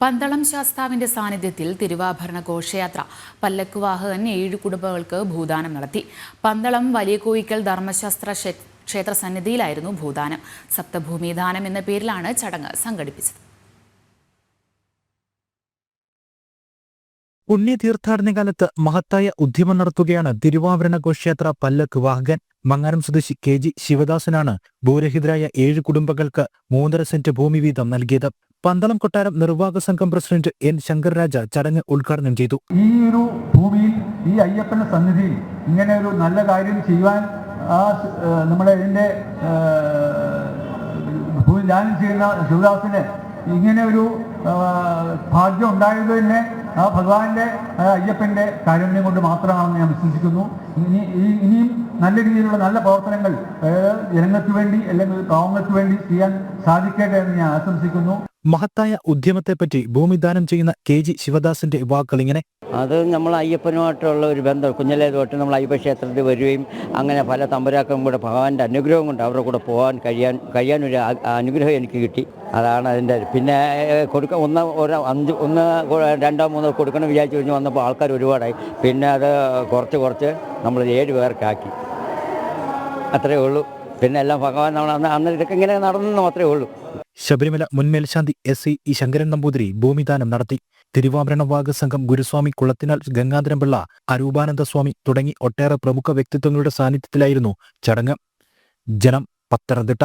പന്തളം ശാസ്താവിന്റെ സാന്നിധ്യത്തിൽ തിരുവാഭരണ ഘോഷയാത്ര പല്ലക്കുവാഹകൻ 7 കുടുംബങ്ങൾക്ക് ഭൂദാനം നടത്തി. പന്തളം വലിയ കോയിക്കൽ ധർമ്മശാസ്ത്ര ക്ഷേത്ര സന്നിധിയിലായിരുന്നു ഭൂദാനം. സപ്തഭൂമിദാനം എന്ന പേരിലാണ് ചടങ്ങ് സംഘടിപ്പിച്ചത്. പുണ്യതീർത്ഥാടനകാലത്ത് മഹത്തായ ഉദ്യമം നടത്തുകയാണ് തിരുവാഭരണ ഘോഷയാത്ര പല്ലക്ക് വാഹകൻ. മങ്ങാരം സ്വദേശി KG ശിവദാസനാണ് ഭൂരഹിതരായ 7 കുടുംബങ്ങൾക്ക് 3.5 സെന്റ് ഭൂമി വീതം നൽകിയത്. പന്തളം കൊട്ടാരം നിർവാഹക സംഘം പ്രസിഡന്റ് N. ശങ്കരരാജ ചടങ്ങ് ഉദ്ഘാടനം ചെയ്തു. ഈ ഒരു ഭൂമിയിൽ ഈ അയ്യപ്പന്റെ സന്നിധിയിൽ ഇങ്ങനെ ഒരു നല്ല കാര്യം ചെയ്യുവാൻ നമ്മളെ ഇതിന്റെ ഭൂമി ദാനം ചെയ്യുന്ന ശിവദാസിന് ഇങ്ങനെ ഒരു ഭാഗ്യം ഉണ്ടായത് തന്നെ ആ ഭഗവാന്റെ അയ്യപ്പന്റെ കാരുണ്യം കൊണ്ട് മാത്രമാണെന്ന് ഞാൻ വിശ്വസിക്കുന്നു. ഇനിയും നല്ല രീതിയിലുള്ള നല്ല പ്രവർത്തനങ്ങൾ ജനങ്ങൾക്ക് വേണ്ടി അല്ലെങ്കിൽ പാവങ്ങൾക്ക് വേണ്ടി ചെയ്യാൻ സാധിക്കട്ടെ എന്ന് ഞാൻ ആശംസിക്കുന്നു. മഹത്തായ ഉദ്യമത്തെപ്പറ്റി ഭൂമിദാനം ചെയ്യുന്ന KG ശിവദാസിന്റെ വാക്കുകൾ ഇങ്ങനെ: അത് നമ്മൾ അയ്യപ്പനുമായിട്ടുള്ള ഒരു ബന്ധം കുഞ്ഞിലേ തൊട്ട് നമ്മൾ അയ്യപ്പ ക്ഷേത്രത്തിൽ വരികയും അങ്ങനെ പല തമ്പുരാക്കളും കൂടെ ഭഗവാന്റെ അനുഗ്രഹം കൊണ്ട് അവരുടെ കൂടെ പോകാൻ കഴിയാനൊരു അനുഗ്രഹം എനിക്ക് കിട്ടി. അതാണ് അതിൻ്റെ. പിന്നെ ഒന്ന് രണ്ടോ മൂന്നോ കൊടുക്കണം വിചാരിച്ചു കഴിഞ്ഞ് വന്നപ്പോൾ ആൾക്കാർ ഒരുപാടായി. പിന്നെ അത് കുറച്ച് നമ്മൾ 7 പേർക്കാക്കി. അത്രയേ ഉള്ളൂ. പിന്നെ എല്ലാം ഭഗവാൻ നമ്മൾ അന്ന് ഇതൊക്കെ ഇങ്ങനെ നടന്നെന്ന് മാത്രമേ ഉള്ളൂ. ശബരിമല മുൻ മേൽശാന്തി SC E. ശങ്കരൻ നമ്പൂതിരി ഭൂമിദാനം നടത്തി. തിരുവാഭരണ വാഹക സംഘം ഗുരുസ്വാമി കുളത്തിനാൽ ഗംഗാധരൻപിള്ള, അരൂപാനന്ദ സ്വാമി തുടങ്ങി ഒട്ടേറെ പ്രമുഖ വ്യക്തിത്വങ്ങളുടെ സാന്നിധ്യത്തിലായിരുന്നു ചടങ്ങ്. ജനം, പത്തനംതിട്ട.